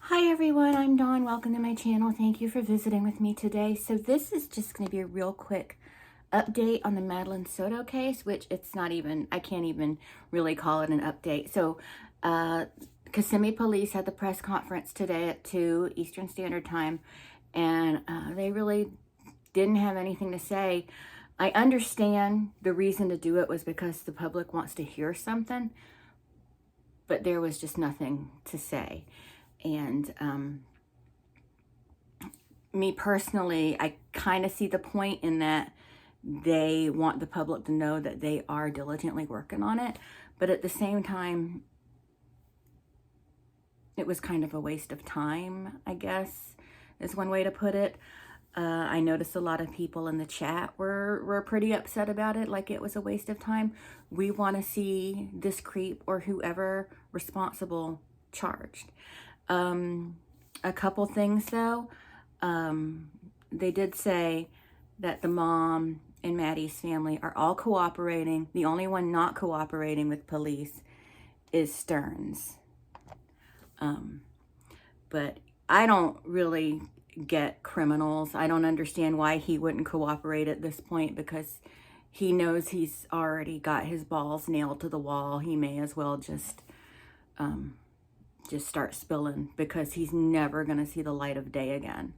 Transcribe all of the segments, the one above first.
Hi everyone, I'm Dawn. Welcome to my channel. Thank you for visiting with me today. So this is just going to be a real quick update on the Madeline Soto case, which I can't even really call it an update. So Kissimmee police had the press conference today at 2 Eastern Standard Time, and they really didn't have anything to say. I understand the reason to do it was because the public wants to hear something, but there was just nothing to say. And me personally, I kind of see the point in that they want the public to know that they are diligently working on it. But at the same time, it was kind of a waste of time, I guess, is one way to put it. I noticed a lot of people in the chat were pretty upset about it, like it was a waste of time. We want to see this creep or whoever responsible charged. A couple things though. They did say that the mom and Maddie's family are all cooperating. The only one not cooperating with police is Stearns. But I don't really get criminals. I don't understand why he wouldn't cooperate at this point, because he knows he's already got his balls nailed to the wall. He may as well just start spilling, because he's never going to see the light of day again.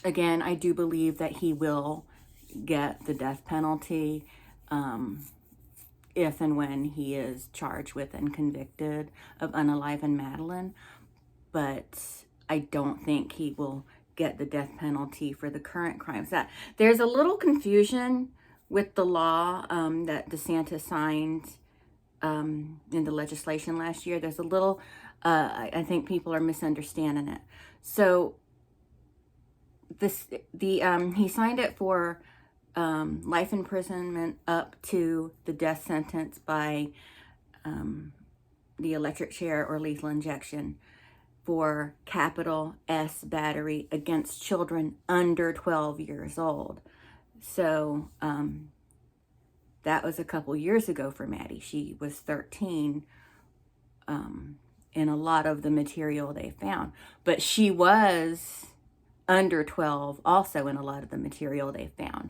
Again, I do believe that he will get the death penalty if and when he is charged with and convicted of unaliving Madeline. But I don't think he will get the death penalty for the current crimes. That there's a little confusion with the law that DeSantis signed in the legislation last year. There's a little, I think people are misunderstanding it. So he signed it for life imprisonment up to the death sentence by the electric chair or lethal injection for capital S battery against children under 12 years old. So that was a couple years ago for Maddie. She was 13 in a lot of the material they found. But she was under 12 also in a lot of the material they found.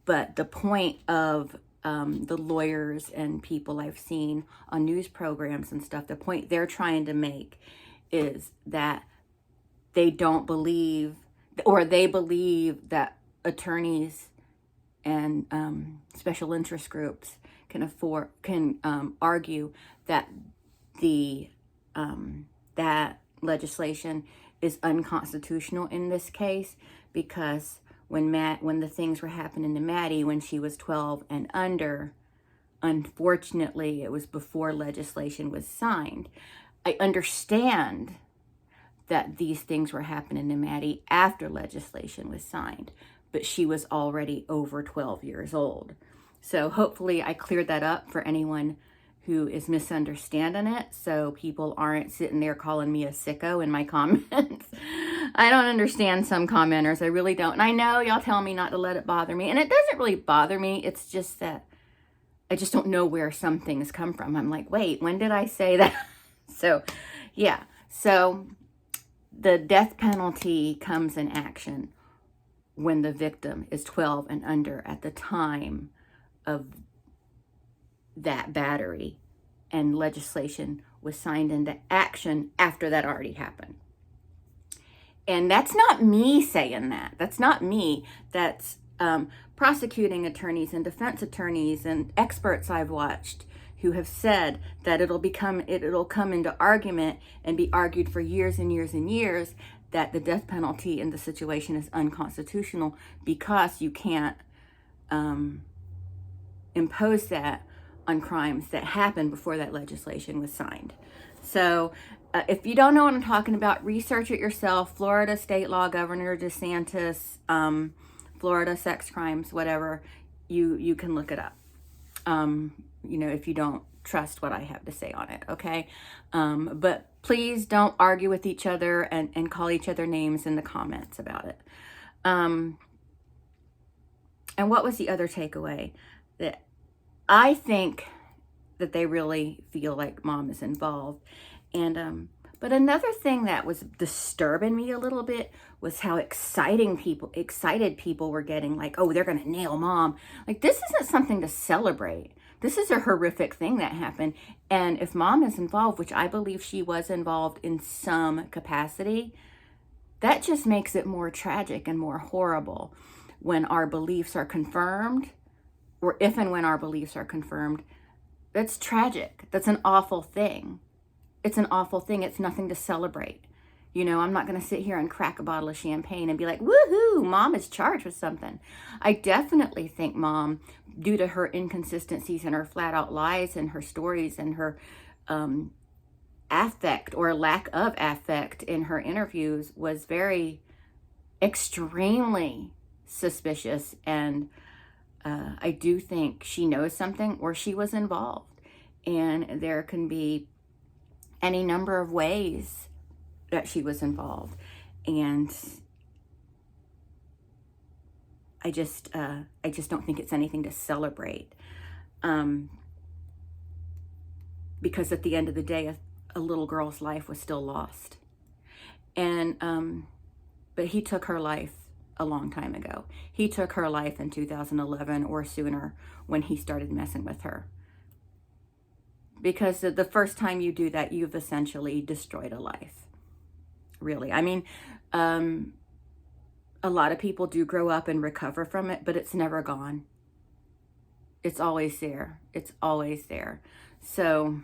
But the point of the lawyers and people I've seen on news programs and stuff, the point they're trying to make is that they don't believe, or they believe that attorneys and special interest groups can argue that that legislation is unconstitutional in this case, because when the things were happening to Maddie when she was 12 and under, unfortunately, it was before legislation was signed. I understand that these things were happening to Maddie after legislation was signed, but she was already over 12 years old. So hopefully I cleared that up for anyone who is misunderstanding it, so people aren't sitting there calling me a sicko in my comments. I don't understand some commenters. I really don't. And I know y'all tell me not to let it bother me, and it doesn't really bother me. It's just that I just don't know where some things come from. I'm like, wait, when did I say that? So, yeah. So the death penalty comes in action when the victim is 12 and under at the time of that battery, and legislation was signed into action after that already happened. And that's not me saying that. That's not me. That's prosecuting attorneys and defense attorneys and experts I've watched who have said that it'll come into argument and be argued for years and years and years that the death penalty in the situation is unconstitutional, because you can't impose that on crimes that happened before that legislation was signed. So if you don't know what I'm talking about, research it yourself. Florida state law, Governor DeSantis, Florida sex crimes, whatever, you can look it up. If you don't trust what I have to say on it, okay? But please don't argue with each other and call each other names in the comments about it. And what was the other takeaway? That I think that they really feel like mom is involved. And but another thing that was disturbing me a little bit was how excited people were getting, like, oh, they're gonna nail mom. Like, this isn't something to celebrate. This is a horrific thing that happened. And if mom is involved, which I believe she was involved in some capacity, that just makes it more tragic and more horrible when our beliefs are confirmed, or if and when our beliefs are confirmed. That's tragic. That's an awful thing. It's an awful thing. It's nothing to celebrate. You know, I'm not going to sit here and crack a bottle of champagne and be like, woohoo, mom is charged with something. I definitely think mom, due to her inconsistencies and her flat out lies and her stories and her affect or lack of affect in her interviews, was very extremely suspicious. And I do think she knows something, or she was involved. And there can be any number of ways that she was involved. And I just don't think it's anything to celebrate. Because at the end of the day, a little girl's life was still lost. And but he took her life a long time ago. He took her life in 2011 or sooner, when he started messing with her. Because the first time you do that, you've essentially destroyed a life. Really. I mean, a lot of people do grow up and recover from it, but it's never gone. It's always there. It's always there. So,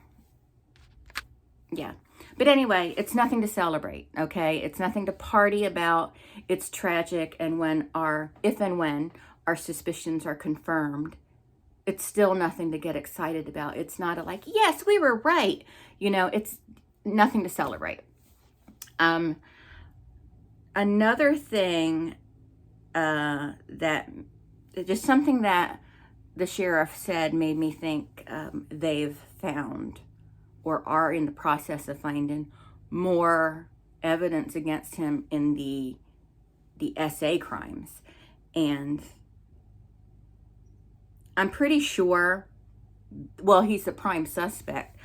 yeah. But anyway, it's nothing to celebrate, okay? It's nothing to party about. It's tragic. And if and when our suspicions are confirmed, it's still nothing to get excited about. It's not like, yes, we were right. You know, it's nothing to celebrate. Another thing that, just something that the sheriff said made me think they've found, or are in the process of finding, more evidence against him in the SA crimes. And I'm pretty sure, well, he's the prime suspect,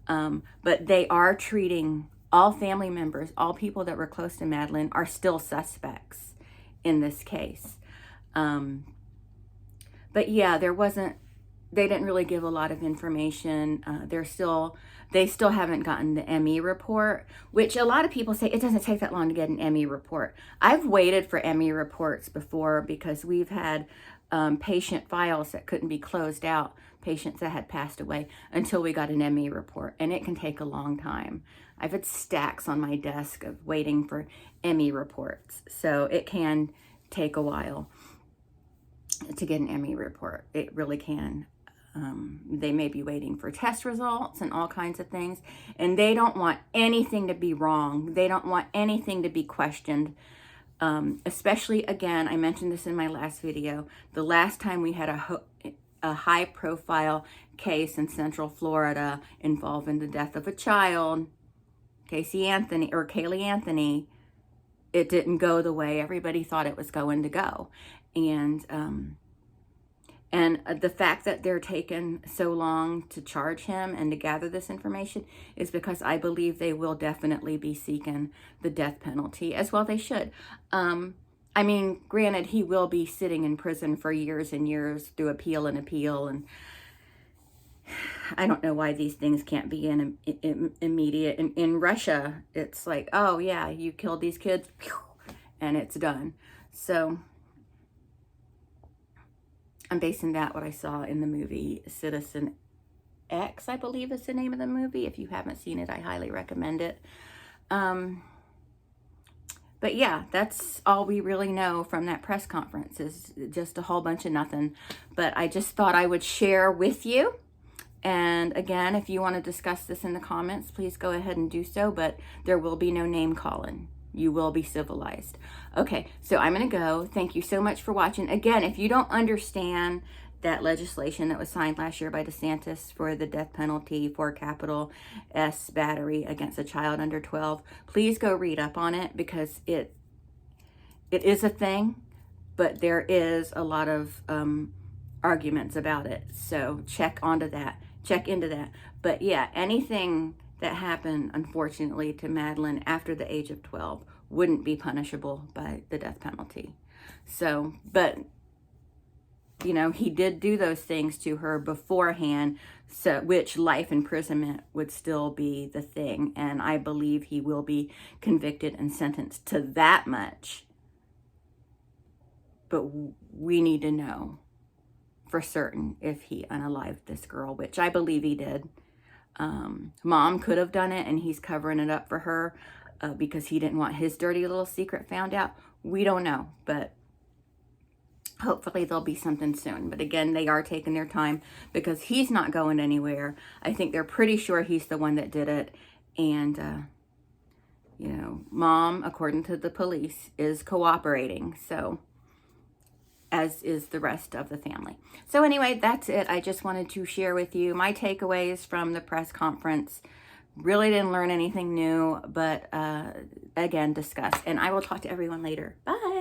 but they are treating all family members, all people that were close to Madeline are still suspects in this case. But yeah, they didn't really give a lot of information. They still haven't gotten the ME report, which a lot of people say it doesn't take that long to get an ME report. I've waited for ME reports before, because we've had patient files that couldn't be closed out, patients that had passed away, until we got an ME report, and it can take a long time. I've had stacks on my desk of waiting for ME reports, so it can take a while to get an ME report. It really can. They may be waiting for test results and all kinds of things, and they don't want anything to be wrong. They don't want anything to be questioned. Especially, again, I mentioned this in my last video, the last time we had a high profile case in Central Florida involving the death of a child, Kaylee Anthony, it didn't go the way everybody thought it was going to go. And the fact that they're taking so long to charge him and to gather this information is because I believe they will definitely be seeking the death penalty, as well they should. I mean, granted, he will be sitting in prison for years and years through appeal, and I don't know why these things can't be immediate. In Russia, it's like, oh yeah, you killed these kids, and it's done. So I'm basing that what I saw in the movie Citizen X, I believe is the name of the movie. If you haven't seen it, I highly recommend it. But yeah, that's all we really know from that press conference, is just a whole bunch of nothing. But I just thought I would share with you. And again, if you want to discuss this in the comments, please go ahead and do so. But there will be no name calling. You will be civilized. Okay, so I'm going to go. Thank you so much for watching. Again, if you don't understand that legislation that was signed last year by DeSantis for the death penalty for capital S battery against a child under 12, please go read up on it, because it is a thing, but there is a lot of arguments about it. So check onto that. check into that. But yeah, anything that happened, unfortunately, to Madeline after the age of 12 wouldn't be punishable by the death penalty. So, but, you know, he did do those things to her beforehand, so which life imprisonment would still be the thing. And I believe he will be convicted and sentenced to that much. But we need to know for certain if he unalived this girl, which I believe he did. Mom could have done it, and he's covering it up for her because he didn't want his dirty little secret found out. We don't know, but hopefully there'll be something soon. But again, they are taking their time because he's not going anywhere. I think they're pretty sure he's the one that did it. And, you know, Mom, according to the police, is cooperating. So, as is the rest of the family. So anyway, that's it. I just wanted to share with you my takeaways from the press conference. Really didn't learn anything new, but again, discuss. And I will talk to everyone later. Bye.